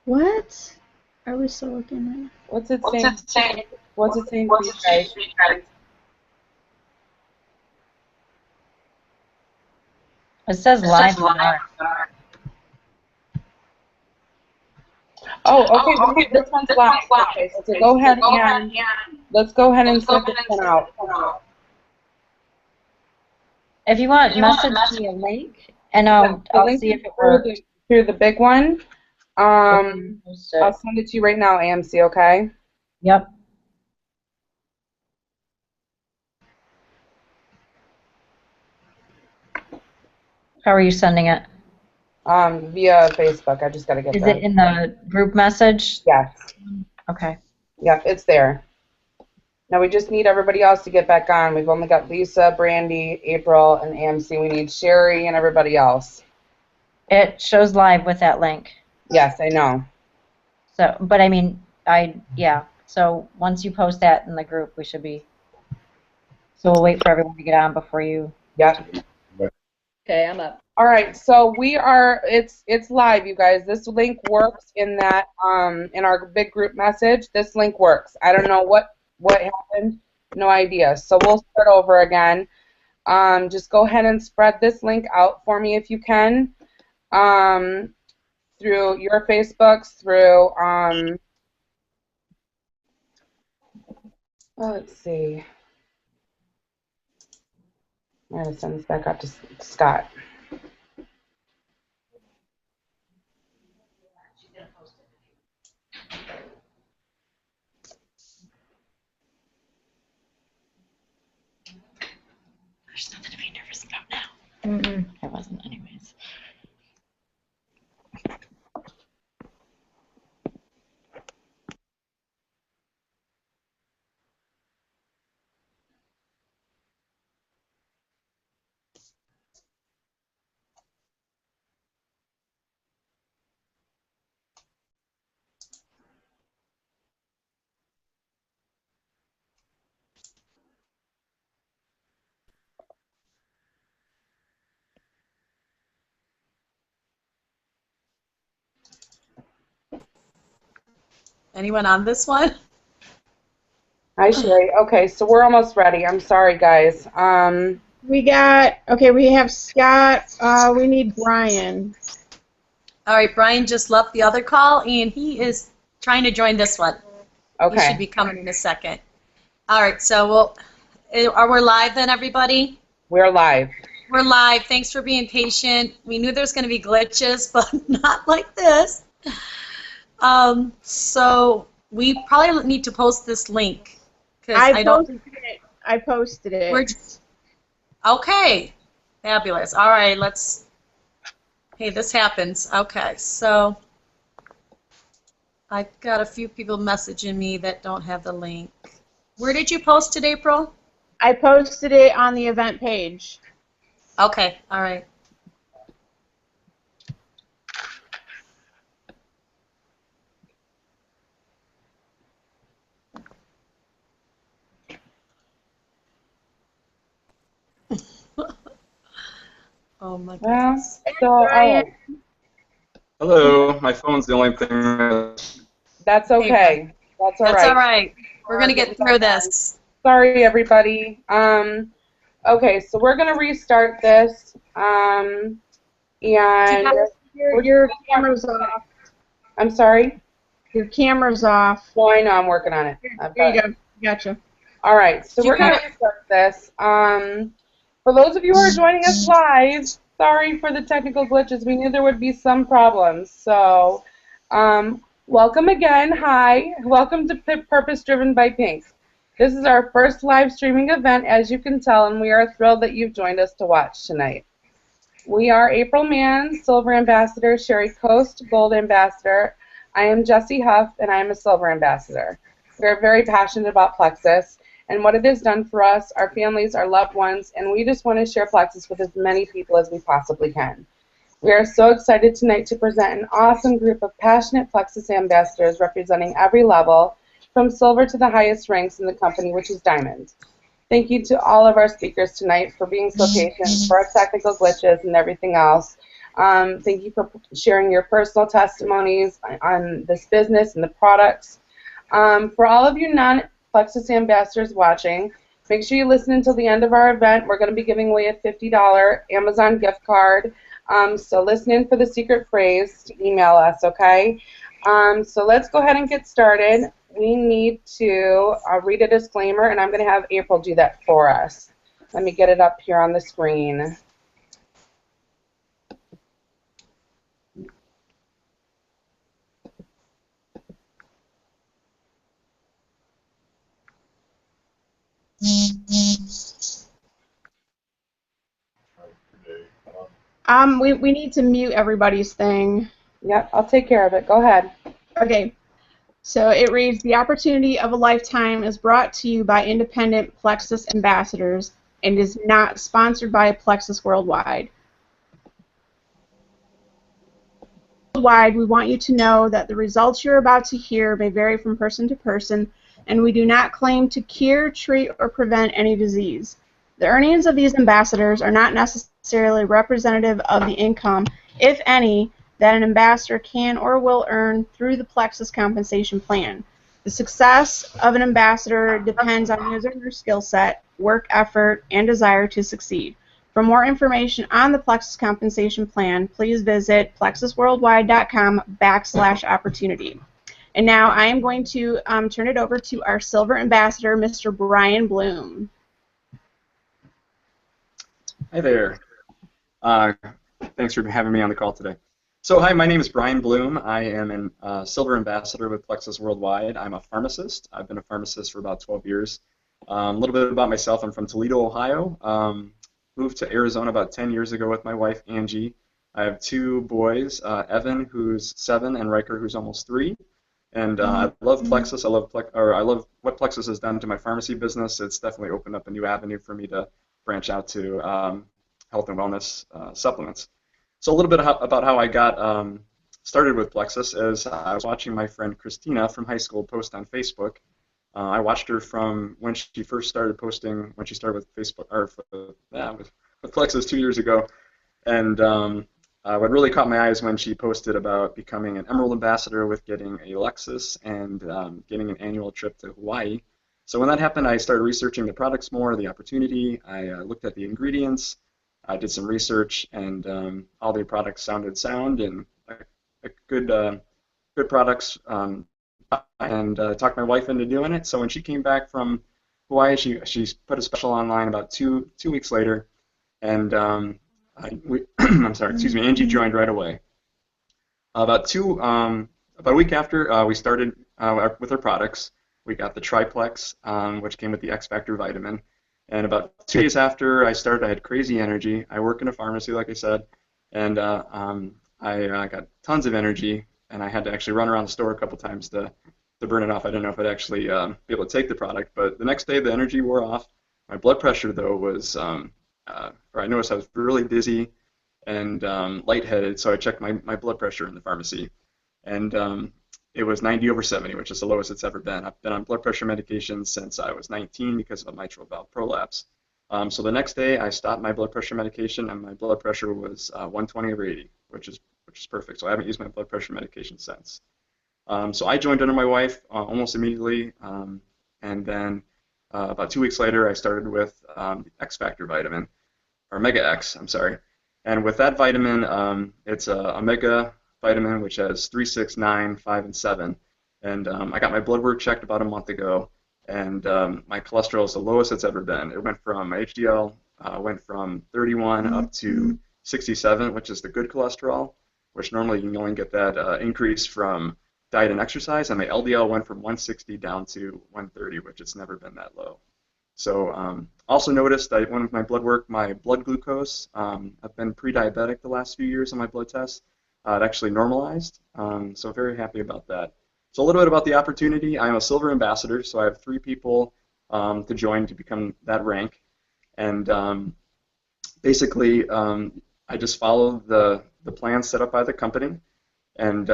What? Are we still looking at? What's it saying? What's it saying for you guys? It says live. Oh, okay. This one's live. Okay, so go ahead and let's go ahead and send this one out. If you want, message me a link, and I'll see if it works. Through the big one. I'll send it to you right now, AMC, okay? Yep. How are you sending it? Via Facebook. I just got to get that. Is it in the group message? Yes. Okay. Yep, it's there. Now we just need everybody else to get back on. We've only got Lisa, Brandy, April, and AMC. We need Sherry and everybody else. It shows live with that link. Yes, I know. So, but I mean, yeah. So once you post that in the group, we should be. So we'll wait for everyone to get on before you. Yep. Okay, I'm up. All right, so we are. It's live, you guys. This link works in that in our big group message. This link works. I don't know what happened. No idea. So we'll start over again. Just go ahead and spread this link out for me if you can. Through your Facebooks, through let's see. I'm gonna send this back up to Scott. There's nothing to be nervous about now. I wasn't anyways. Anyone on this one? Hi, Sherry. Okay, so we're almost ready. I'm sorry, guys. We have Scott. We need Brian. All right, Brian just left the other call, and he is trying to join this one. Okay. He should be coming in a second. All right, so are we live then, everybody? We're live. We're live. Thanks for being patient. We knew there was going to be glitches, but not like this. So we probably need to post this link. I posted it. Okay. Fabulous. All right, hey, this happens. Okay, so I've got a few people messaging me that don't have the link. Where did you post it, April? I posted it on the event page. Okay, all right. Oh my goodness. Hello, my phone's the only thing. That's okay. That's all right. That's all right. We're going to get through this. Sorry, everybody. Okay, so we're going to restart this. And your camera's off. I'm sorry? Your camera's off. Well, I know. I'm working on it. There you go. Gotcha. All right, so we're going to restart this. For those of you who are joining us live, sorry for the technical glitches. We knew there would be some problems. So, welcome again. Hi. Welcome to Purpose Driven by Pink. This is our first live streaming event, as you can tell, and we are thrilled that you've joined us to watch tonight. We are April Mann, Silver Ambassador, Sherry Coste, Gold Ambassador. I am Jesey Hough, and I am a Silver Ambassador. We are very passionate about Plexus, and what it has done for us, our families, our loved ones, and we just want to share Plexus with as many people as we possibly can. We are so excited tonight to present an awesome group of passionate Plexus ambassadors representing every level, from silver to the highest ranks in the company, which is diamond. Thank you to all of our speakers tonight for being so patient, for our technical glitches and everything else. Thank you for sharing your personal testimonies on this business and the products. For all of you non-Plexus ambassadors watching, make sure you listen until the end of our event. We're going to be giving away a $50 Amazon gift card. So listen in for the secret phrase to email us, okay? So let's go ahead and get started. We need to read a disclaimer, and I'm going to have April do that for us. Let me get it up here on the screen. We need to mute everybody's thing. Yep, I'll take care of it. Go ahead. Okay. So it reads, the opportunity of a lifetime is brought to you by independent Plexus ambassadors and is not sponsored by Plexus Worldwide. Worldwide, we want you to know that the results you're about to hear may vary from person to person, and we do not claim to cure, treat, or prevent any disease. The earnings of these ambassadors are not necessarily representative of the income, if any, that an ambassador can or will earn through the Plexus compensation plan. The success of an ambassador depends on his or her skill set, work effort, and desire to succeed. For more information on the Plexus compensation plan, please visit plexusworldwide.com/opportunity. And now I am going to turn it over to our Silver Ambassador, Mr. Brian Bloom. Hi there. Thanks for having me on the call today. So hi, my name is Brian Bloom. I am a Silver Ambassador with Plexus Worldwide. I'm a pharmacist. I've been a pharmacist for about 12 years. A little bit about myself. I'm from Toledo, Ohio. Moved to Arizona about 10 years ago with my wife, Angie. I have two boys, Evan, who's 7, and Riker, who's almost 3. And I love Plexus. I love what Plexus has done to my pharmacy business. It's definitely opened up a new avenue for me to branch out to health and wellness supplements. So a little bit about how I got started with Plexus is I was watching my friend Christina from high school post on Facebook. I watched her from when she first started posting, when she started with Facebook, or with Plexus 2 years ago. And what really caught my eyes when she posted about becoming an Emerald Ambassador with getting a Lexus and getting an annual trip to Hawaii. So when that happened, I started researching the products more, the opportunity. I looked at the ingredients. I did some research, and all the products sounded sound and good products. And talked my wife into doing it. So when she came back from Hawaii, she put a special online about two weeks later, and I'm sorry, excuse me, Angie joined right away. About a week after we started with our products, we got the Triplex, which came with the X Factor vitamin. And about 2 days after I started, I had crazy energy. I work in a pharmacy, like I said, and I got tons of energy, and I had to actually run around the store a couple times to burn it off. I didn't know if I'd actually be able to take the product, but the next day the energy wore off. My blood pressure, though, was, or I noticed I was really dizzy and lightheaded, so I checked my blood pressure in the pharmacy, and it was 90/70, which is the lowest it's ever been. I've been on blood pressure medication since I was 19 because of a mitral valve prolapse. So the next day I stopped my blood pressure medication, and my blood pressure was 120/80, which is perfect. So I haven't used my blood pressure medication since. So I joined under my wife almost immediately, and then about 2 weeks later I started with the X Factor vitamin, or Mega X, I'm sorry. And with that vitamin, it's a Mega vitamin which has 3, 6, 9, 5, and 7. And I got my blood work checked about a month ago, and my cholesterol is the lowest it's ever been. It went from, my HDL went from 31 up to 67, which is the good cholesterol, which normally you can only get that increase from diet and exercise, and my LDL went from 160 down to 130, which it's never been that low. So also noticed that when my blood work, my blood glucose, I've been pre-diabetic the last few years on my blood tests. It actually normalized, so very happy about that. So a little bit about the opportunity. I'm a Silver Ambassador, so I have 3 people to join to become that rank. And basically, I just follow the plan set up by the company. And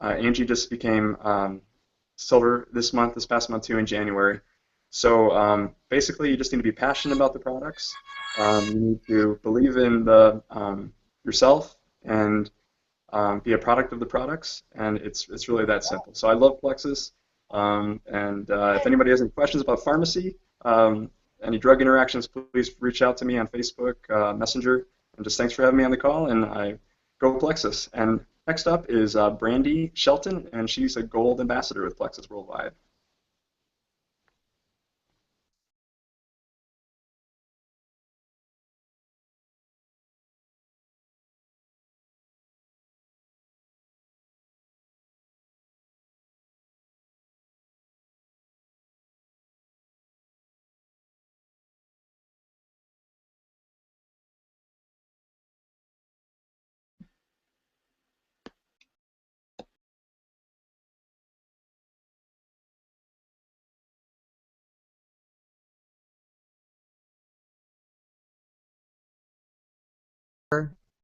Angie just became silver this past month too, in January. So basically, you just need to be passionate about the products. You need to believe in yourself and be a product of the products, and it's really that simple. So I love Plexus, and if anybody has any questions about pharmacy, any drug interactions, please reach out to me on Facebook Messenger. And just thanks for having me on the call, and I go Plexus. And next up is Brandi Shelton, and she's a gold ambassador with Plexus Worldwide.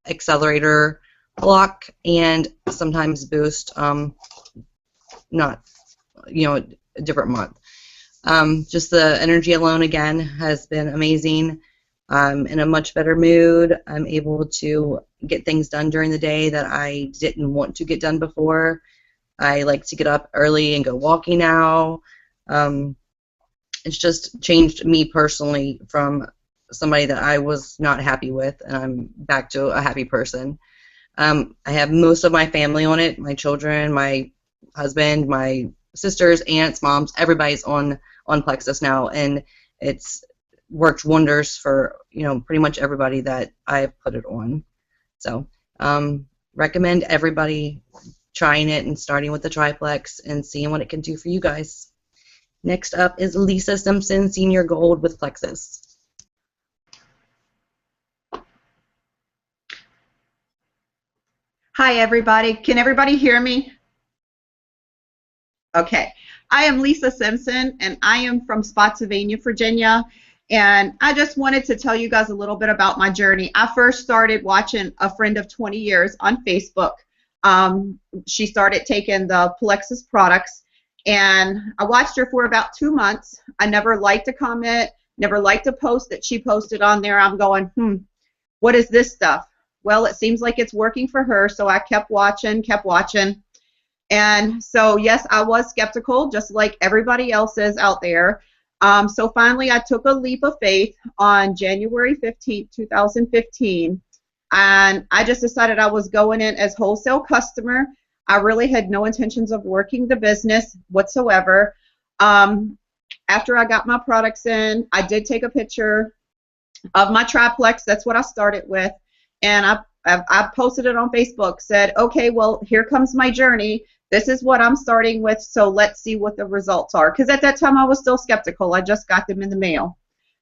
Accelerator block and sometimes boost, not, a different month. Just the energy alone again has been amazing. I'm in a much better mood. I'm able to get things done during the day that I didn't want to get done before. I like to get up early and go walking now. It's just changed me personally from somebody that I was not happy with, and I'm back to a happy person. I have most of my family on it, my children, my husband, my sisters, aunts, moms, everybody's on Plexus now, and it's worked wonders for pretty much everybody that I've put it on. So recommend everybody trying it and starting with the triplex and seeing what it can do for you guys. Next up is Lisa Simpson, Senior Gold with Plexus. Hi, everybody. Can everybody hear me? Okay. I am Lisa Simpson, and I am from Spotsylvania, Virginia. And I just wanted to tell you guys a little bit about my journey. I first started watching a friend of 20 years on Facebook. She started taking the Plexus products, and I watched her for about 2 months. I never liked a comment, never liked a post that she posted on there. I'm going, what is this stuff? Well, it seems like it's working for her, so I kept watching. And so, yes, I was skeptical, just like everybody else is out there. So finally, I took a leap of faith on January 15, 2015, and I just decided I was going in as wholesale customer. I really had no intentions of working the business whatsoever. After I got my products in, I did take a picture of my triplex. That's what I started with. And I posted it on Facebook, said, okay, well, here comes my journey. This is what I'm starting with, so let's see what the results are. Because at that time, I was still skeptical. I just got them in the mail.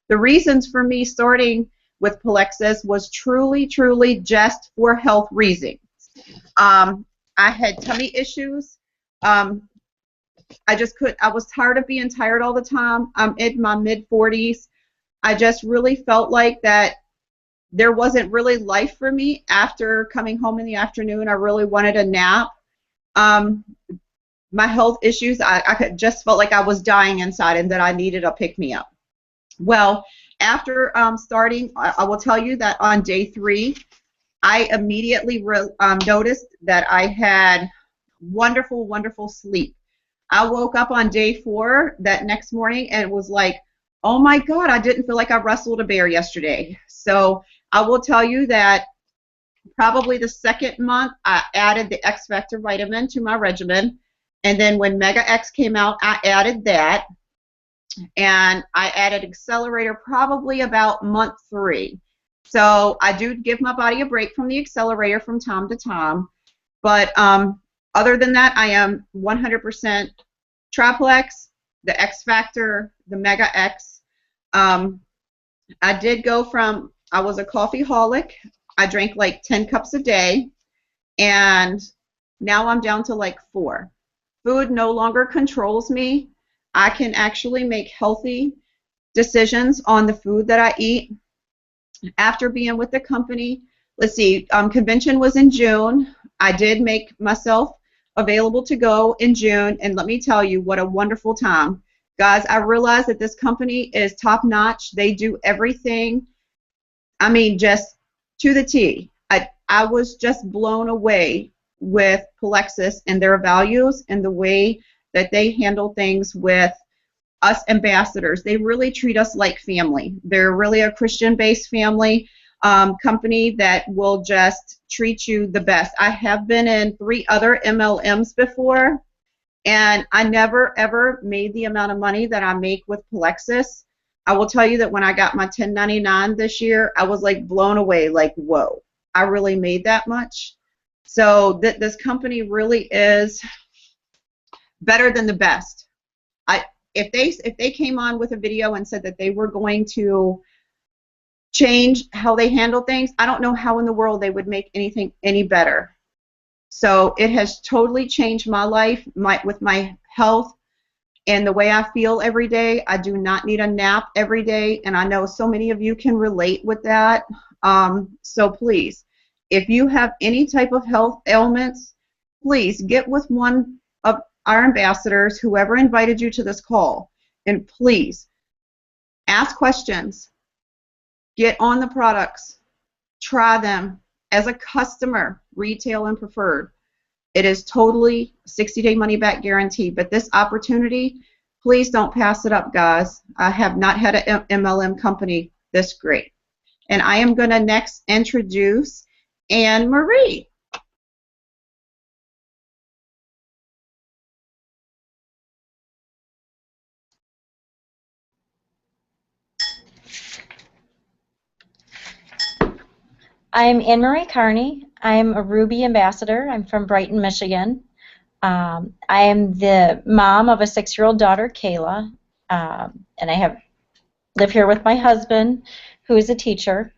The reasons for me starting with Plexus was truly just for health reasons. I had tummy issues. I was tired of being tired all the time. I'm in my mid-40s. I just really felt like that there wasn't really life for me after coming home in the afternoon. I really wanted a nap. My health issues, I just felt like I was dying inside and that I needed a pick-me-up. Well, after starting, I will tell you that on day 3, I immediately noticed that I had wonderful sleep. I woke up on day 4 that next morning and it was like, oh my God, I didn't feel like I wrestled a bear yesterday. So I will tell you that probably the second month, I added the X Factor vitamin to my regimen. And then when Mega X came out, I added that. And I added Accelerator probably about month 3. So I do give my body a break from the Accelerator from time to time. But other than that, I am 100% triplex, the X Factor, the Mega X. I did go from, I was a coffeeholic. I drank like 10 cups a day, and now I'm down to like 4. Food no longer controls me. I can actually make healthy decisions on the food that I eat after being with the company. Let's see, convention was in June. I did make myself available to go in June, and let me tell you, what a wonderful time. Guys, I realize that this company is top notch. They do everything, I mean, just to the T. I was just blown away with Plexus and their values and the way that they handle things with us ambassadors. They really treat us like family. They're really a Christian-based family company that will just treat you the best. I have been in 3 other MLMs before, and I never, ever made the amount of money that I make with Plexus. I will tell you that when I got my 1099 this year, I was like blown away, like, whoa, I really made that much. So this company really is better than the best. If they came on with a video and said that they were going to change how they handle things, I don't know how in the world they would make anything any better. So it has totally changed my life, with my health and the way I feel every day. I do not need a nap every day, and I know so many of you can relate with that. So please, if you have any type of health ailments, please get with one of our ambassadors, whoever invited you to this call, and please ask questions, get on the products, try them as a customer, retail and preferred. It is totally 60-day money-back guarantee, but this opportunity, please don't pass it up, guys. I have not had an MLM company this great. And I am going to next introduce AnnMarie. I'm AnnMarie Carney. I'm a Ruby ambassador. I'm from Brighton, Michigan. I am the mom of a 6-year-old daughter, Kayla, and I live here with my husband, who is a teacher.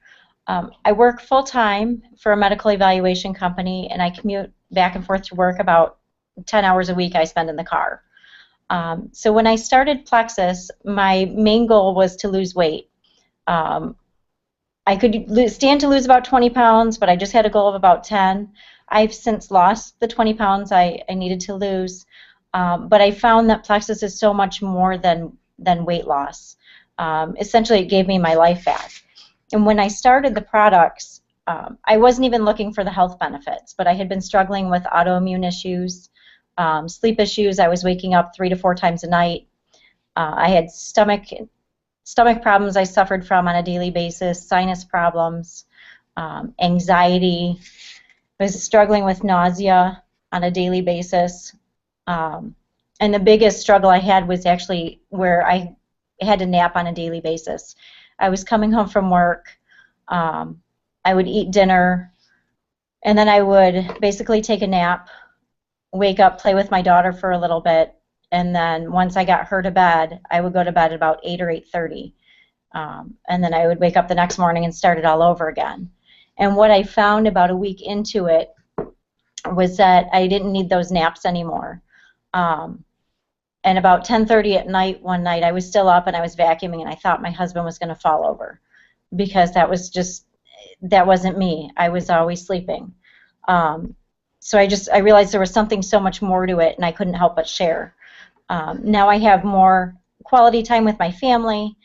I work full-time for a medical evaluation company, and I commute back and forth to work about 10 hours a week I spend in the car. So when I started Plexus, my main goal was to lose weight. I could stand to lose about 20 pounds, but I just had a goal of about 10. I've since lost the 20 pounds I needed to lose, but I found that Plexus is so much more than weight loss. Essentially, it gave me my life back. And when I started the products, I wasn't even looking for the health benefits, but I had been struggling with autoimmune issues, sleep issues. I was waking up 3 to 4 times a night. I had stomach problems I suffered from on a daily basis, sinus problems, anxiety. I was struggling with nausea on a daily basis. And the biggest struggle I had was actually where I had to nap on a daily basis. I was coming home from work. I would eat dinner, and then I would basically take a nap, wake up, play with my daughter for a little bit, and then once I got her to bed, I would go to bed at about 8 or 8:30. And then I would wake up the next morning and start it all over again. And what I found about a week into it was that I didn't need those naps anymore. And about 10:30 at night one night, I was still up and I was vacuuming, and I thought my husband was going to fall over because that wasn't me. I was always sleeping. So I realized there was something so much more to it, and I couldn't help but share. Now I have more quality time with my family,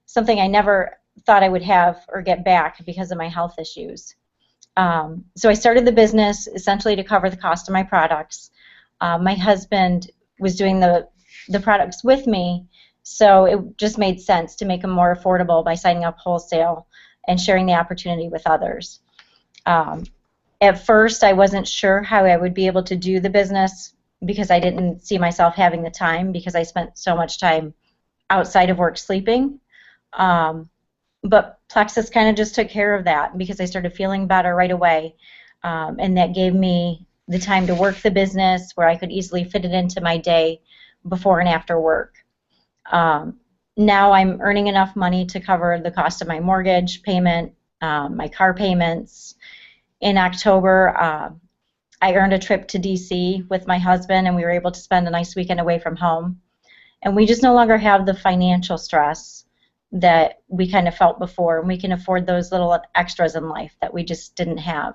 something I never thought I would have or get back because of my health issues. So I started the business essentially to cover the cost of my products. My husband was doing the products with me, so it just made sense to make them more affordable by signing up wholesale and sharing the opportunity with others. At first, I wasn't sure how I would be able to do the business because I didn't see myself having the time because I spent so much time outside of work sleeping. But Plexus kind of just took care of that because I started feeling better right away, and that gave me the time to work the business where I could easily fit it into my day before and after work. Now I'm earning enough money to cover the cost of my mortgage payment, my car payments. In October, I earned a trip to D.C. with my husband, and we were able to spend a nice weekend away from home. And we just no longer have the financial stress that we kind of felt before, and we can afford those little extras in life that we just didn't have.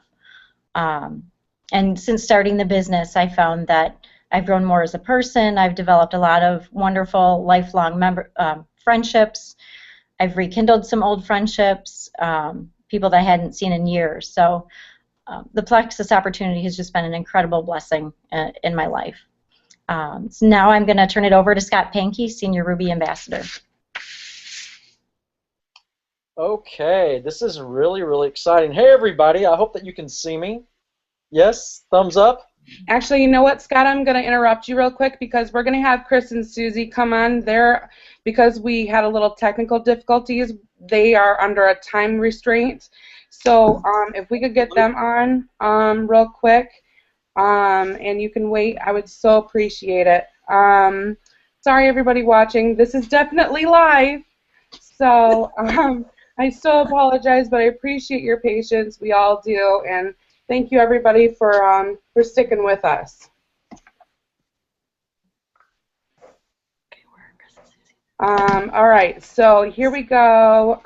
And since starting the business, I found that I've grown more as a person. I've developed a lot of wonderful lifelong friendships. I've rekindled some old friendships, people that I hadn't seen in years. So the Plexus opportunity has just been an incredible blessing in my life. So now I'm going to turn it over to Scot Pankey, Senior Ruby Ambassador. Okay, this is really, really exciting. Hey, everybody, I hope that you can see me. Yes, thumbs up. Actually, you know what, Scott? I'm going to interrupt you real quick because we're going to have Chris and Susie come on there because we had a little technical difficulties. They are under a time restraint. So if we could get them on real quick and you can wait, I would so appreciate it. Sorry, everybody watching. This is definitely live. So I so apologize, but I appreciate your patience. We all do. And thank you, everybody, for sticking with us. All right, so here we go.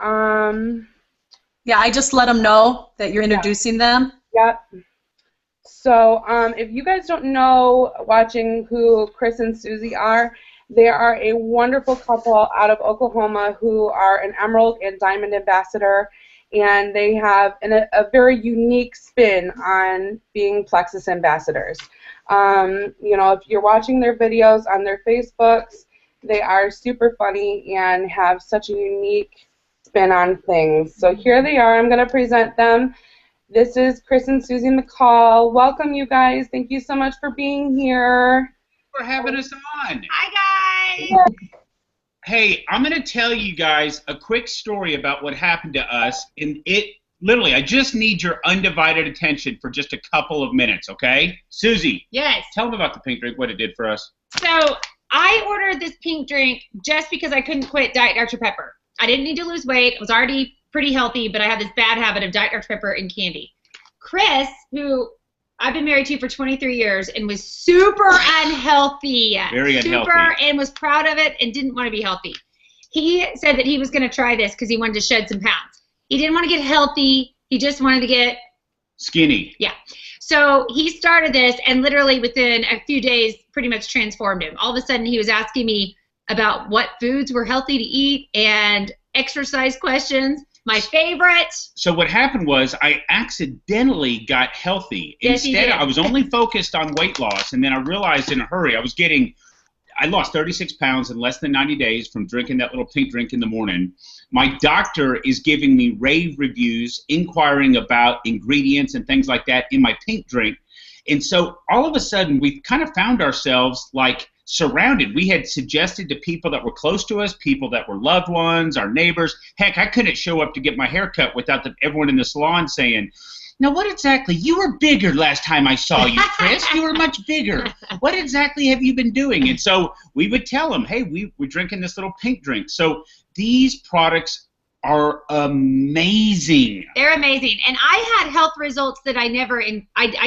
Yeah, I just let them know that you're introducing them. Yep. So if you guys don't know, watching, who Chris and Susie are, they are a wonderful couple out of Oklahoma who are an Emerald and Diamond Ambassador, and they have a very unique spin on being Plexus ambassadors. You know, if you're watching their videos on their Facebooks, they are super funny and have such a unique spin on things. So here they are. I'm going to present them. This is Chris and Susie McColl. Welcome, you guys. Thank you so much for being here. For having us on. Hi, guys. Hey, I'm going to tell you guys a quick story about what happened to us, and literally, I just need your undivided attention for just a couple of minutes, okay? Susie. Yes. Tell them about the pink drink, what it did for us. So I ordered this pink drink just because I couldn't quit Diet Dr. Pepper. I didn't need to lose weight. I was already pretty healthy, but I had this bad habit of Diet Dr. Pepper and candy. Chris, who I've been married to for 23 years and was super unhealthy. Very unhealthy. And was proud of it and didn't want to be healthy. He said that he was going to try this because he wanted to shed some pounds. He didn't want to get healthy. He just wanted to get skinny. Yeah. So he started this, and literally within a few days pretty much transformed him. All of a sudden he was asking me about what foods were healthy to eat and exercise questions. My favorite. So what happened was I accidentally got healthy. Yes, Instead, I was only focused on weight loss, and then I realized in a hurry I lost 36 pounds in less than 90 days from drinking that little pink drink in the morning. My doctor is giving me rave reviews, inquiring about ingredients and things like that in my pink drink. And so all of a sudden, we kind of found ourselves like surrounded. We had suggested to people that were close to us, people that were loved ones, our neighbors. Heck, I couldn't show up to get my hair cut without everyone in the salon saying, "Now, what exactly? You were bigger last time I saw you, Chris. You were much bigger. What exactly have you been doing?" And so we would tell them, "Hey, we're drinking this little pink drink." So these products are amazing. They're amazing. And I had health results that I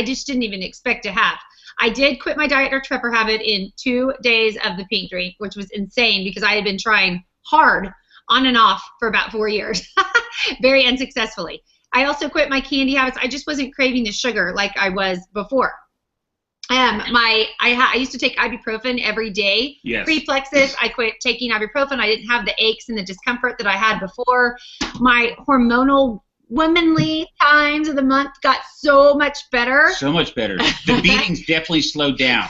just didn't even expect to have. I did quit my Diet Dr. Pepper habit in 2 days of the pink drink, which was insane because I had been trying hard on and off for about 4 years, very unsuccessfully. I also quit my candy habits. I just wasn't craving the sugar like I was before. I used to take ibuprofen every day. Yes. Pre-Plexus, I quit taking ibuprofen. I didn't have the aches and the discomfort that I had before. My hormonal womanly times of the month got so much better. So much better. The beatings definitely slowed down.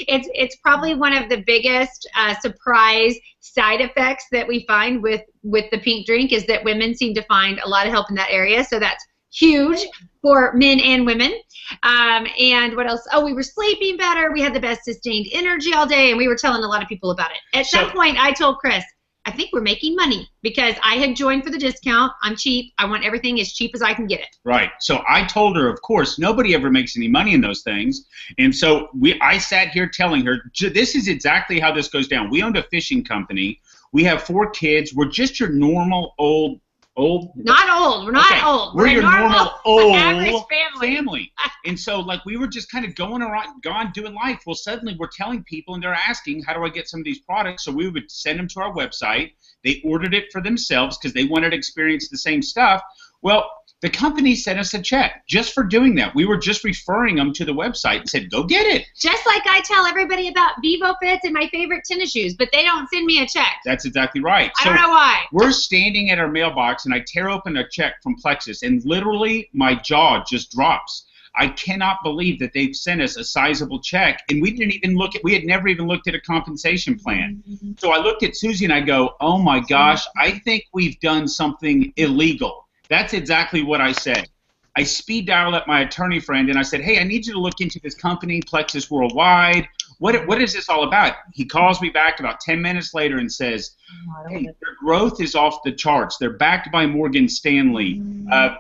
It's probably one of the biggest surprise side effects that we find with the pink drink is that women seem to find a lot of help in that area. So that's huge for men and women. And what else? Oh, we were sleeping better. We had the best sustained energy all day, and we were telling a lot of people about it. At some point, I told Chris, I think we're making money because I had joined for the discount. I'm cheap. I want everything as cheap as I can get it. Right. So I told her, of course, nobody ever makes any money in those things. And so I sat here telling her, this is exactly how this goes down. We owned a fishing company. We have 4 kids. We're just your normal old Old? Not old. We're not okay. old. We're your normal old average family. And so, like, we were just kind of going around, doing life. Well, suddenly we're telling people, and they're asking, how do I get some of these products? So we would send them to our website. They ordered it for themselves because they wanted to experience the same stuff. Well, the company sent us a check just for doing that. We were just referring them to the website and said, go get it. Just like I tell everybody about VivoFits and my favorite tennis shoes, but they don't send me a check. That's exactly right. I don't know why. We're standing at our mailbox, and I tear open a check from Plexus, and literally my jaw just drops. I cannot believe that they've sent us a sizable check, and we didn't even look at. We had never even looked at a compensation plan. So I looked at Susie and I go, "Oh my gosh, I think we've done something illegal." That's exactly what I said. I speed dialed up my attorney friend and I said, "Hey, I need you to look into this company, Plexus Worldwide. What is this all about?" He calls me back about 10 minutes later and says, "Hey, their growth is off the charts. They're backed by Morgan Stanley.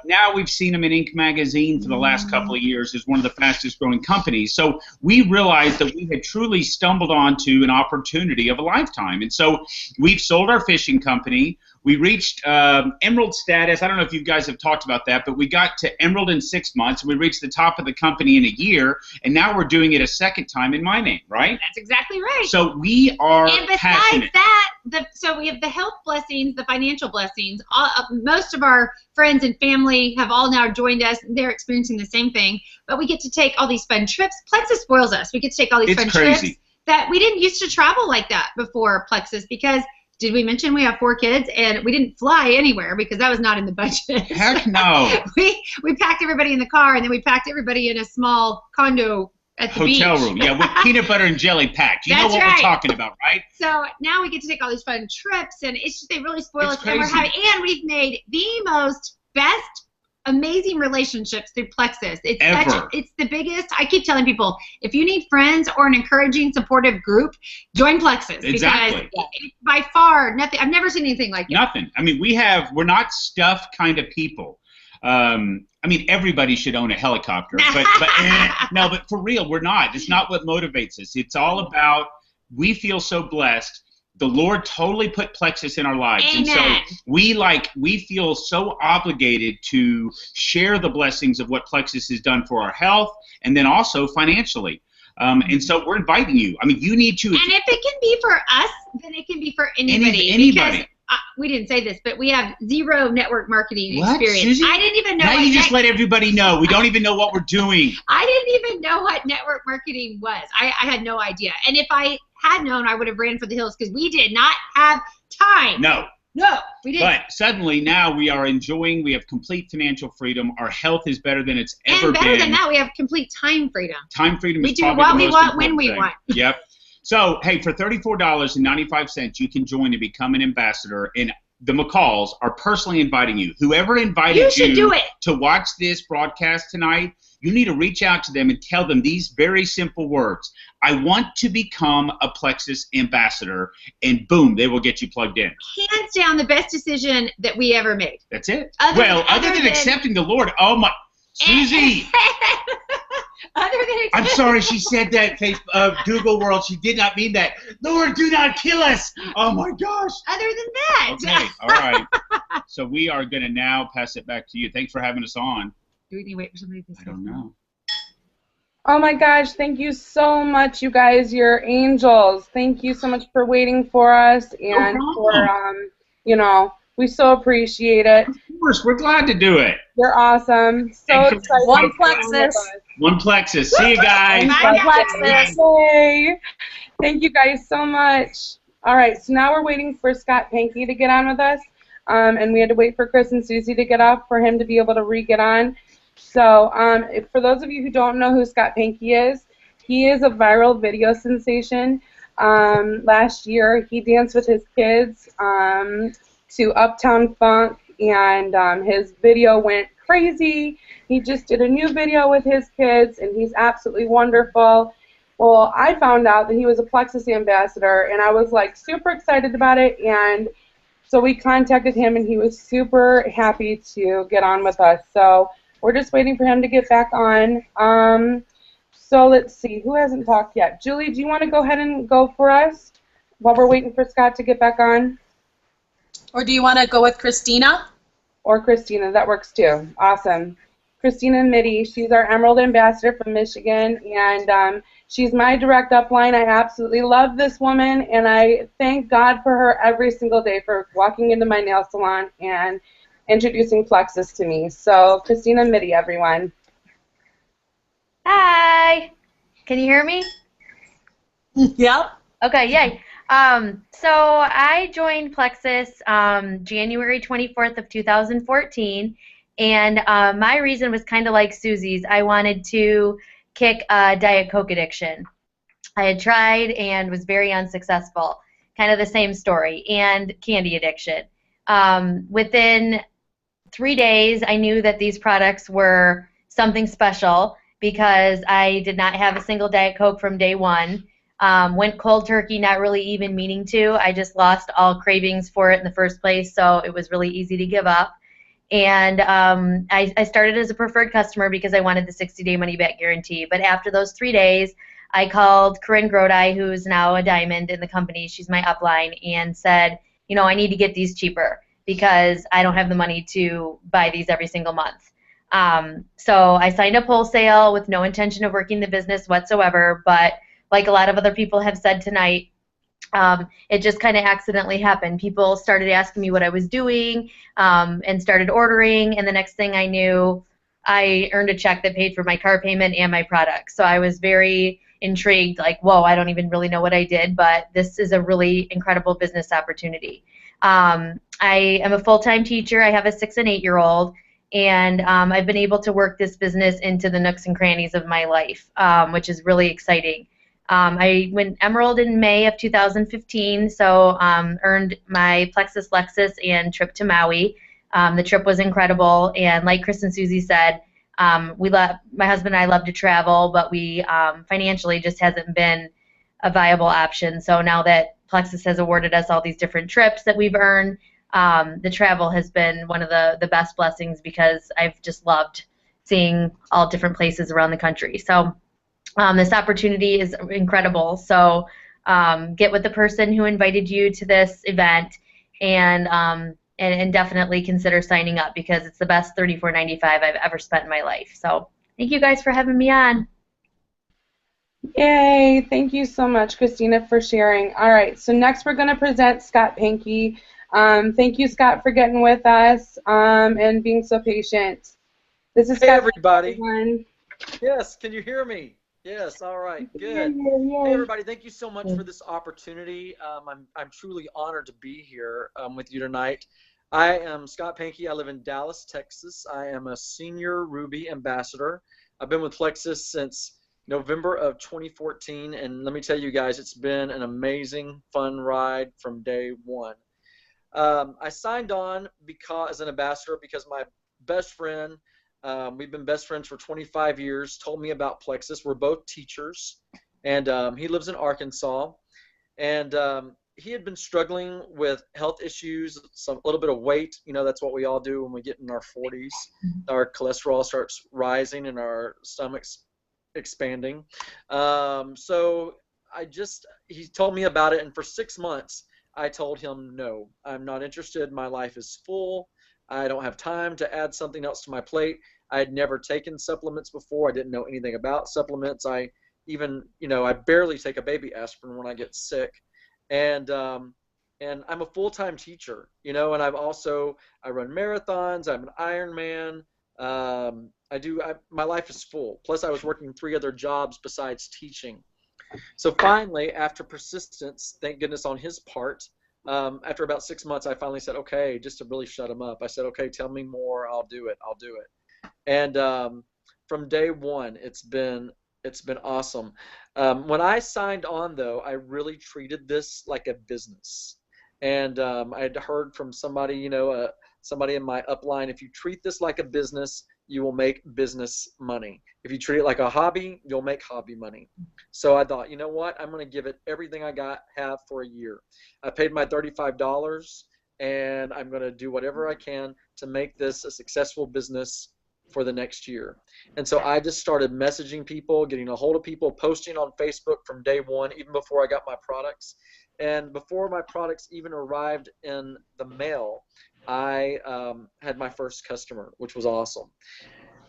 Now we've seen them in Inc. magazine for the last couple of years as one of the fastest growing companies." So we realized that we had truly stumbled onto an opportunity of a lifetime. And so we've sold our fishing company. We reached Emerald status. I don't know if you guys have talked about that, but we got to Emerald in 6 months. We reached the top of the company in a year, and now we're doing it a second time in my name, right? That's exactly right. So we are And besides passionate. that, so we have the health blessings, the financial blessings. Most of our friends and family have all now joined us. They're experiencing the same thing. But we get to take all these fun trips. Plexus spoils us. We get to take all these fun trips that we didn't used to travel like that before Plexus because did we mention we have 4 kids and we didn't fly anywhere because that was not in the budget? Heck no. we packed everybody in the car and then we packed everybody in a small condo at the hotel beach. room, yeah, with peanut butter and jelly packed. You know That's what right. we're talking about, right? So now we get to take all these fun trips and it's just they really spoil It's us and and we've made the most best amazing relationships through Plexus. It's it's the biggest. I keep telling people, if you need friends or an encouraging, supportive group, join Plexus. Exactly. Because it's by far nothing. I've never seen anything like it. Nothing. I mean, we're not stuffed kind of people. I mean, everybody should own a helicopter, but no, but for real, we're not. It's not what motivates us. It's all about we feel so blessed. The Lord totally put Plexus in our lives. Amen. And so we feel so obligated to share the blessings of what Plexus has done for our health and then also financially. And so we're inviting you. I mean, you need to. And if it can be for us, then it can be for anybody. Anybody. Because, we didn't say this, but we have zero network marketing What, experience. Susie? I didn't even know. Now you just let everybody know. We don't even know what we're doing. I didn't even know what network marketing was. I had no idea. And if I had known, I would have ran for the hills because we did not have time. No, we didn't. But suddenly now we are enjoying. We have complete financial freedom. Our health is better than it's ever been. And better than that, we have complete time freedom. Time freedom is We do probably what the we most want when important we thing. want. Yep. So hey, for $34.95, you can join to become an ambassador. And the McCalls are personally inviting you. Whoever invited you to watch this broadcast tonight, you need to reach out to them and tell them these very simple words. I want to become a Plexus ambassador, and boom, they will get you plugged in. Hands down, the best decision that we ever made. That's it. Other Other than accepting the Lord. Oh my, Susie. Other than I'm sorry she said that, Google World. She did not mean that. Lord, do not kill us. Oh, my gosh. Other than that. Okay, all right. So we are going to now pass it back to you. Thanks for having us on. Do we need to wait for somebody to say I don't know. Oh my gosh, thank you so much, you guys. You're angels. Thank you so much for waiting for us and for, we so appreciate it. Of course, we're glad to do it. You're awesome. So excited. One Plexus. One Plexus. See you guys. One Plexus. Yay. Thank you guys so much. All right, so now we're waiting for Scot Pankey to get on with us. And we had to wait for Chris and Susie to get off for him to be able to re-get on. So for those of you who don't know who Scot Pankey is, he is a viral video sensation. Last year, he danced with his kids to Uptown Funk, and his video went crazy. He just did a new video with his kids, and he's absolutely wonderful. Well, I found out that he was a Plexus ambassador, and I was like super excited about it, and so we contacted him, and he was super happy to get on with us. So we're just waiting for him to get back on. So let's see, who hasn't talked yet? Julie, do you want to go ahead and go for us while we're waiting for Scott to get back on? Or do you want to go with Christina? Or Christina, that works too. Awesome. Christina Midi, she's our Emerald Ambassador from Michigan, and she's my direct upline. I absolutely love this woman, and I thank God for her every single day for walking into my nail salon and introducing Plexus to me. So, Christina Midi, everyone. Hi. Can you hear me? Yep. Okay, yay. So I joined Plexus January 24th of 2014, and my reason was kind of like Susie's. I wanted to kick a Diet Coke addiction. I had tried and was very unsuccessful. Kind of the same story. And candy addiction. Within 3 days, I knew that these products were something special because I did not have a single Diet Coke from day one. Went cold turkey, not really even meaning to. I just lost all cravings for it in the first place, so it was really easy to give up. And I started as a preferred customer because I wanted the 60-day money-back guarantee. But after those 3 days, I called Corinne Grody, who's now a diamond in the company. She's my upline, and said, you know, I need to get these cheaper because I don't have the money to buy these every single month. So I signed up wholesale with no intention of working the business whatsoever, but like a lot of other people have said tonight, it just kind of accidentally happened. People started asking me what I was doing and started ordering, and the next thing I knew, I earned a check that paid for my car payment and my products. So I was very intrigued, like, whoa, I don't even really know what I did, but this is a really incredible business opportunity. I am a full-time teacher. I have a 6- and 8-year-old, and I've been able to work this business into the nooks and crannies of my life, which is really exciting. I went Emerald in May of 2015, so earned my Plexus Lexus and trip to Maui. The trip was incredible, and like Chris and Susie said, my husband and I love to travel, but we financially just hasn't been a viable option. So now that Plexus has awarded us all these different trips that we've earned, the travel has been one of the best blessings because I've just loved seeing all different places around the country. So this opportunity is incredible. So get with the person who invited you to this event, and definitely consider signing up because it's the best $34.95 I've ever spent in my life. So thank you guys for having me on. Yay! Thank you so much, Christina, for sharing. All right, so next we're going to present Scot Pankey. Thank you, Scott, for getting with us and being so patient. This is Hey, Scott everybody. Pankey. Yes, can you hear me? Yes, all right, good. Yay. Hey, everybody, thank you so much for this opportunity. I'm truly honored to be here with you tonight. I am Scot Pankey. I live in Dallas, Texas. I am a senior Ruby ambassador. I've been with Plexus since November of 2014, and let me tell you guys, it's been an amazing, fun ride from day one. I signed on as an ambassador because my best friend, we've been best friends for 25 years, told me about Plexus. We're both teachers, and he lives in Arkansas, and he had been struggling with health issues, a little bit of weight. You know, that's what we all do when we get in our 40s. Our cholesterol starts rising and our stomachs expanding. So he told me about it, and for 6 months, I told him, no, I'm not interested. My life is full. I don't have time to add something else to my plate. I had never taken supplements before. I didn't know anything about supplements. I barely take a baby aspirin when I get sick. And I'm a full-time teacher, and I run marathons. I'm an Ironman. My life is full. Plus, I was working 3 other jobs besides teaching. So finally, after persistence, thank goodness on his part, after about 6 months, I finally said, okay, just to really shut him up. I said, okay, tell me more. I'll do it. And from day one, it's been awesome. When I signed on, though, I really treated this like a business. And I had heard from somebody, somebody in my upline, if you treat this like a business, you will make business money. If you treat it like a hobby, you'll make hobby money. So I thought, you know what? I'm going to give it everything I have for a year. I paid my $35, and I'm going to do whatever I can to make this a successful business for the next year. And so I just started messaging people, getting a hold of people, posting on Facebook from day one, even before I got my products. And before my products even arrived in the mail, I had my first customer, which was awesome.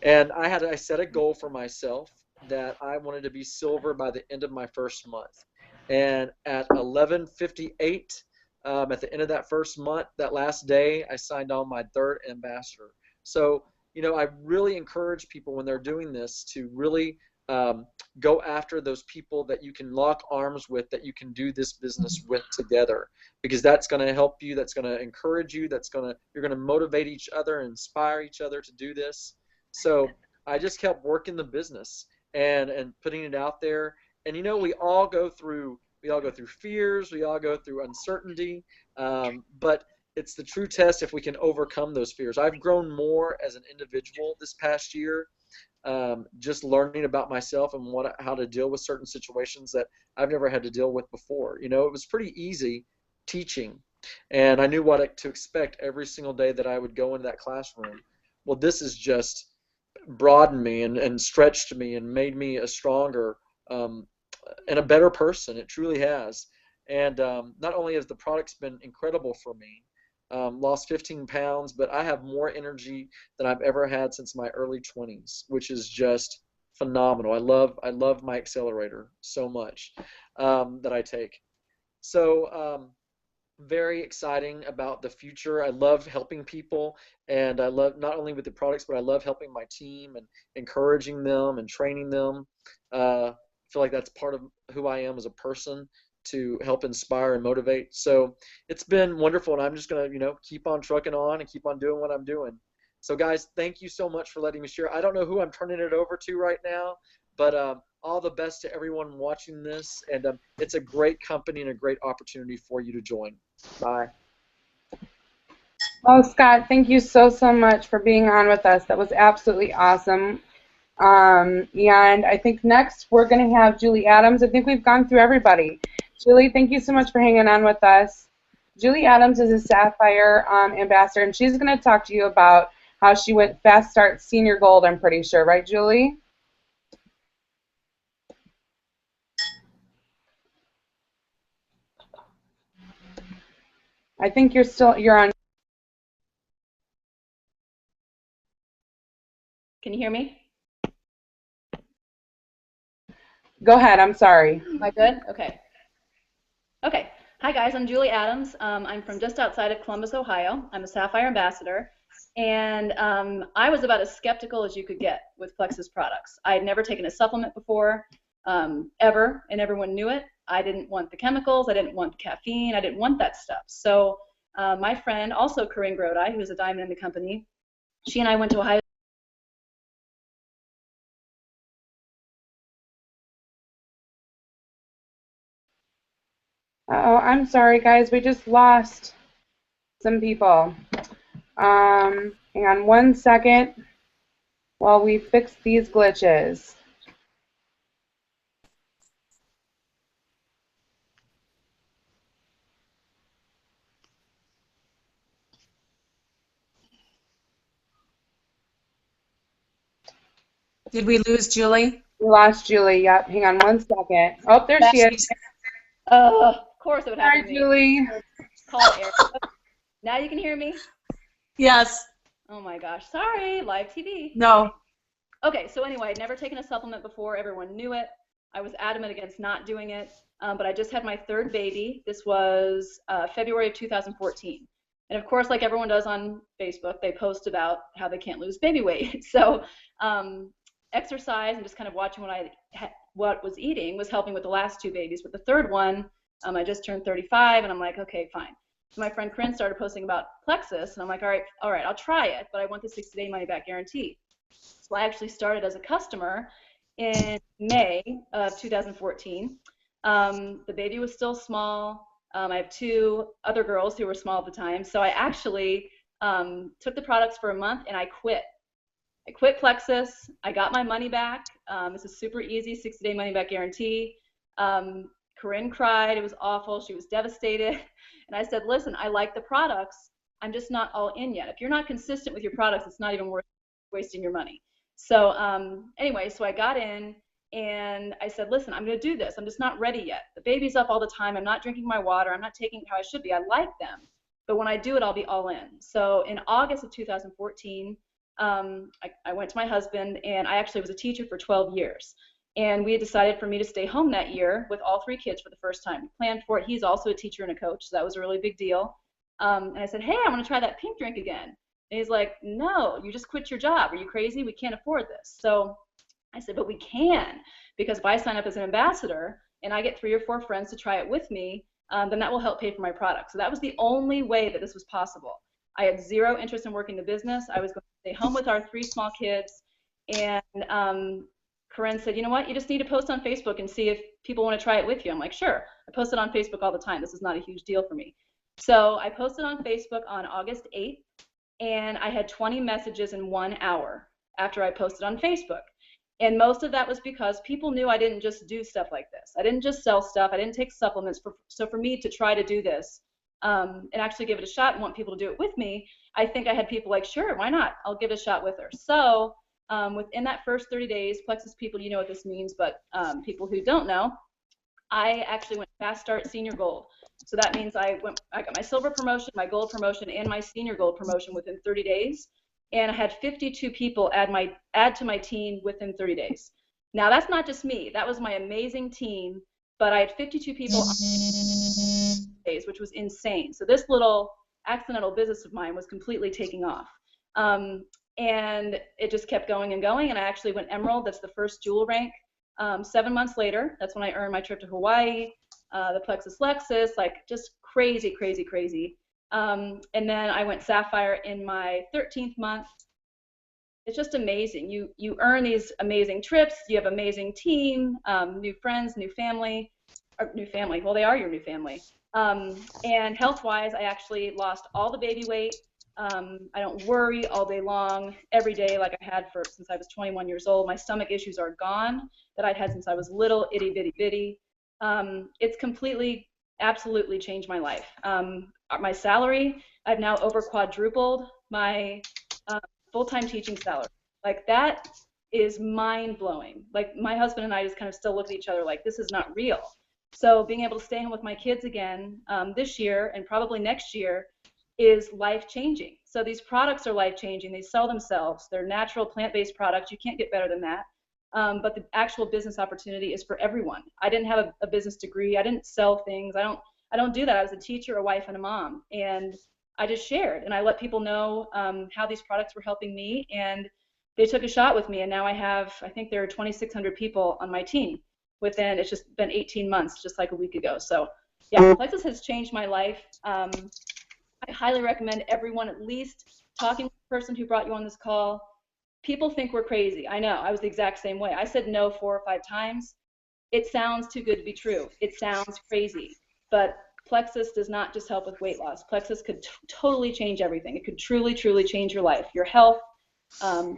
And I set a goal for myself that I wanted to be silver by the end of my first month. And at 11:58, at the end of that first month, that last day, I signed on my third ambassador. So, I really encourage people when they're doing this to really go after those people that you can lock arms with, that you can do this business with together, because that's going to help you, that's going to encourage you, you're going to motivate each other, inspire each other to do this. So I just kept working the business and putting it out there. And we all go through fears, we all go through uncertainty, but it's the true test if we can overcome those fears. I've grown more as an individual this past year, just learning about myself and how to deal with certain situations that I've never had to deal with before. It was pretty easy teaching, and I knew what to expect every single day that I would go into that classroom. Well, this has just broadened me and stretched me and made me a stronger and a better person. It truly has. And not only has the product's been incredible for me, lost 15 pounds, but I have more energy than I've ever had since my early 20s, which is just phenomenal. I love my accelerator so much that I take. So very exciting about the future. I love helping people, and I love not only with the products, but I love helping my team and encouraging them and training them. I feel like that's part of who I am as a person, to help inspire and motivate. So it's been wonderful, and I'm just going to keep on trucking on and keep on doing what I'm doing. So guys, thank you so much for letting me share. I don't know who I'm turning it over to right now, but all the best to everyone watching this, and it's a great company and a great opportunity for you to join. Bye. Oh, Scott, thank you so much for being on with us. That was absolutely awesome. And I think next we're going to have Julie Adams. I think we've gone through everybody. Julie, thank you so much for hanging on with us. Julie Adams is a Sapphire ambassador, and she's going to talk to you about how she went Fast Start Senior Gold, I'm pretty sure. Right, Julie? I think you're on. Can you hear me? Go ahead, I'm sorry. Am I good? Okay. Okay. Hi guys, I'm Julie Adams. I'm from just outside of Columbus, Ohio. I'm a Sapphire ambassador, and I was about as skeptical as you could get with Plexus products. I had never taken a supplement before, ever, and everyone knew it. I didn't want the chemicals, I didn't want the caffeine, I didn't want that stuff. So my friend, also Corinne Grodi, who's a diamond in the company, she and I went to Ohio. Oh, I'm sorry, guys. We just lost some people. Hang on 1 second while we fix these glitches. Did we lose Julie? We lost Julie. Yep. Hang on 1 second. Oh, there she is. Of course it would happen Hi, to me. Julie. Call it now you can hear me? Yes. Oh my gosh. Sorry. Live TV. No. Okay, so anyway, I'd never taken a supplement before. Everyone knew it. I was adamant against not doing it, but I just had my third baby. This was February of 2014. And of course, like everyone does on Facebook, they post about how they can't lose baby weight. So exercise and just kind of watching what was eating was helping with the last two babies. With the third one, I just turned 35, and I'm like, okay, fine. So my friend Corinne started posting about Plexus, and I'm like, all right, I'll try it, but I want the 60-day money-back guarantee. So I actually started as a customer in May of 2014. The baby was still small. I have two other girls who were small at the time, so I actually took the products for a month, and I quit. I quit Plexus. I got my money back. This is super easy, 60-day money-back guarantee. Corinne cried. It was awful. She was devastated. And I said, listen, I like the products. I'm just not all in yet. If you're not consistent with your products, it's not even worth wasting your money. So anyway, so I got in, and I said, listen, I'm going to do this. I'm just not ready yet. The baby's up all the time. I'm not drinking my water. I'm not taking it how I should be. I like them. but when I do it, I'll be all in. So in August of 2014, I went to my husband, and I actually was a teacher for 12 years. And we had decided for me to stay home that year with all 3 kids for the first time. We planned for it. He's also a teacher and a coach, so that was a really big deal. And I said, hey, I want to try that pink drink again. And he's like, no, you just quit your job. Are you crazy? We can't afford this. So I said, but we can, because if I sign up as an ambassador and I get 3 or 4 friends to try it with me, then that will help pay for my product. So that was the only way that this was possible. I had 0 interest in working the business. I was going to stay home with our 3 small kids. And Corinne said, you know what, you just need to post on Facebook and see if people want to try it with you. I'm like, sure. I post it on Facebook all the time. This is not a huge deal for me. So I posted on Facebook on August 8th, and I had 20 messages in 1 hour after I posted on Facebook. And most of that was because people knew I didn't just do stuff like this. I didn't just sell stuff. I didn't take supplements. So for me to try to do this and actually give it a shot and want people to do it with me, I think I had people like, sure, why not? I'll give it a shot with her. So within that first 30 days, Plexus people, you know what this means, but people who don't know, I actually went fast start senior gold. So that means I got my silver promotion, my gold promotion, and my senior gold promotion within 30 days. And I had 52 people add to my team within 30 days. Now that's not just me. That was my amazing team, but I had 52 people on days, which was insane. So this little accidental business of mine was completely taking off. And it just kept going and going, and I actually went Emerald. That's the first jewel rank. 7 months later, that's when I earned my trip to Hawaii, the Plexus Lexus, like just crazy, crazy, crazy. And then I went Sapphire in my 13th month. It's just amazing. You earn these amazing trips. You have amazing team, new friends, new family. Well, they are your new family. And health-wise, I actually lost all the baby weight. I don't worry all day long, every day, like I had since I was 21 years old. My stomach issues are gone that I'd had since I was little, itty bitty bitty. It's completely, absolutely changed my life. My salary, I've now over quadrupled my full-time teaching salary. Like that is mind-blowing. Like my husband and I just kind of still look at each other like this is not real. So being able to stay home with my kids again this year and probably next year is life-changing. So these products are life-changing. They sell themselves. They're natural plant-based products. You can't get better than that. But the actual business opportunity is for everyone. I didn't have a business degree. I didn't sell things. I don't do that. I was a teacher, a wife, and a mom. And I just shared, and I let people know how these products were helping me, and they took a shot with me. And now I think there are 2,600 people on my team within, it's just been 18 months, just like a week ago. So yeah, Plexus has changed my life. I highly recommend everyone at least talking to the person who brought you on this call. People think we're crazy. I know. I was the exact same way. I said no 4 or 5 times. It sounds too good to be true. It sounds crazy. But Plexus does not just help with weight loss. Plexus could totally change everything. It could truly, truly change your life, your health,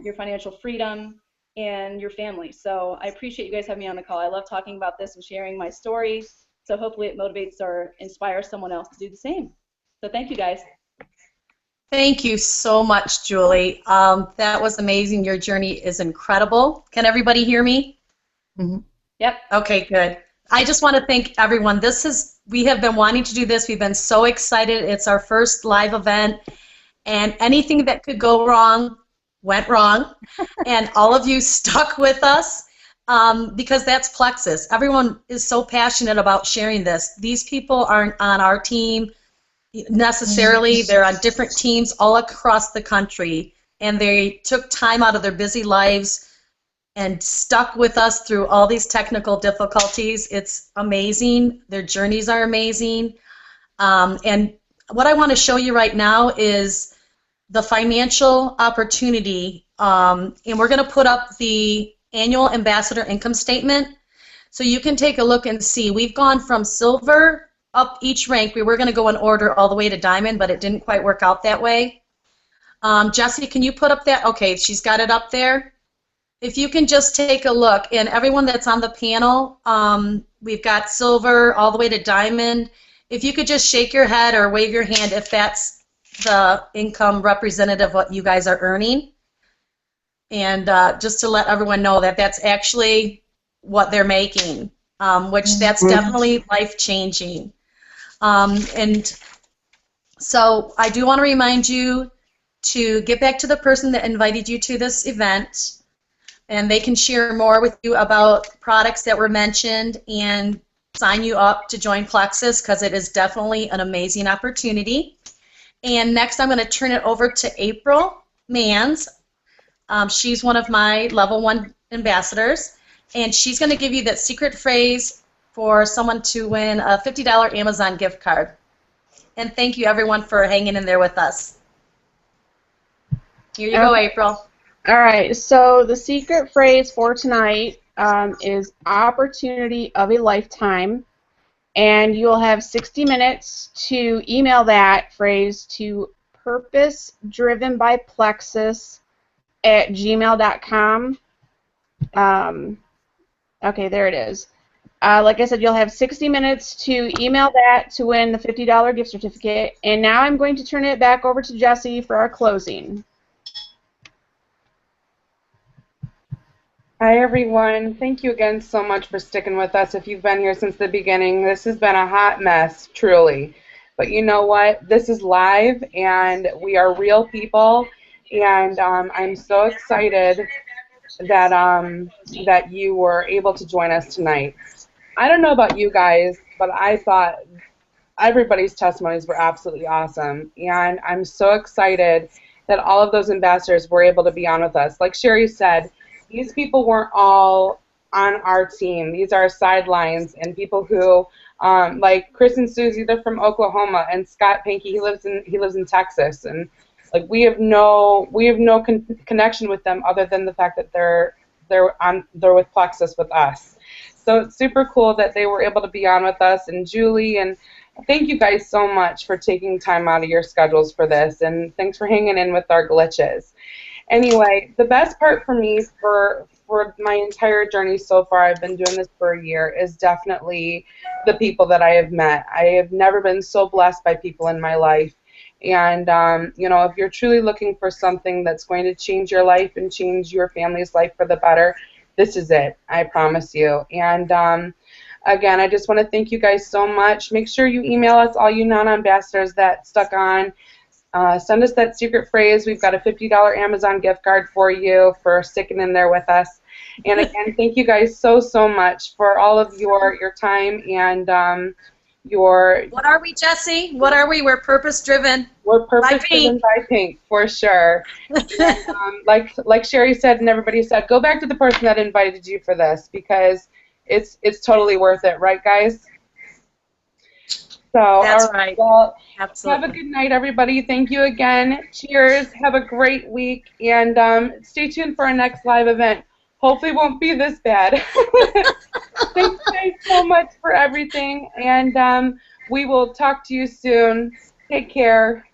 your financial freedom, and your family. So I appreciate you guys having me on the call. I love talking about this and sharing my story. So hopefully it motivates or inspires someone else to do the same. So thank you, guys. Thank you so much, Julie. That was amazing. Your journey is incredible. Can everybody hear me? Mm-hmm. Yep. Okay, good. I just want to thank everyone. We have been wanting to do this. We've been so excited. It's our first live event, and anything that could go wrong went wrong, and all of you stuck with us because that's Plexus. Everyone is so passionate about sharing this. These people aren't on our team necessarily. They're on different teams all across the country, and they took time out of their busy lives and stuck with us through all these technical difficulties. It's amazing. Their journeys are amazing. And what I want to show you right now is the financial opportunity, and we're going to put up the annual ambassador income statement so you can take a look and see. We've gone from silver up each rank. We were going to go in order all the way to diamond, but it didn't quite work out that way. Jesey, can you put up that? Okay, she's got it up there. If you can just take a look, and everyone that's on the panel, we've got silver all the way to diamond. If you could just shake your head or wave your hand if that's the income representative of what you guys are earning. And just to let everyone know that that's actually what they're making, which that's definitely life-changing. And So I do want to remind you to get back to the person that invited you to this event, and they can share more with you about products that were mentioned and sign you up to join Plexus, because it is definitely an amazing opportunity. And next I'm going to turn it over to April Mans. She's one of my level 1 ambassadors, and she's going to give you that secret phrase for someone to win a $50 Amazon gift card. And thank you everyone for hanging in there with us. Here you go, April. All right, so the secret phrase for tonight is opportunity of a lifetime, and you'll have 60 minutes to email that phrase to purposedrivenbyplexus@gmail.com. Okay, there it is. Like I said, you'll have 60 minutes to email that to win the $50 gift certificate. And now I'm going to turn it back over to Jesey for our closing. Hi, everyone. Thank you again so much for sticking with us. If you've been here since the beginning, this has been a hot mess, truly. But you know what? This is live, and we are real people. And I'm so excited that that you were able to join us tonight. I don't know about you guys, but I thought everybody's testimonies were absolutely awesome, and I'm so excited that all of those ambassadors were able to be on with us. Like Sherry said, these people weren't all on our team. These are sidelines and people who, like Chris and Susie, they're from Oklahoma, and Scot Pankey, he lives in Texas, and like we have no connection with them other than the fact that they're with Plexus with us. So it's super cool that they were able to be on with us, and Julie, and thank you guys so much for taking time out of your schedules for this, and thanks for hanging in with our glitches. Anyway, the best part for me for my entire journey so far, I've been doing this for a year, is definitely the people that I have met. I have never been so blessed by people in my life. And, you know, if you're truly looking for something that's going to change your life and change your family's life for the better, this is it, I promise you. And again, I just want to thank you guys so much. Make sure you email us, all you non-ambassadors that stuck on. Send us that secret phrase. We've got a $50 Amazon gift card for you for sticking in there with us. And again, thank you guys so much for all of your time and your... What are we, Jesey? What are we? We're purpose-driven. We're purpose-driven by Pink, for sure. And, like Sherry said and everybody said, go back to the person that invited you for this, because it's totally worth it, right, guys? So, that's all right. Well, absolutely. Have a good night, everybody. Thank you again. Cheers. Have a great week, and stay tuned for our next live event. Hopefully it won't be this bad. Thanks guys so much for everything, and we will talk to you soon. Take care.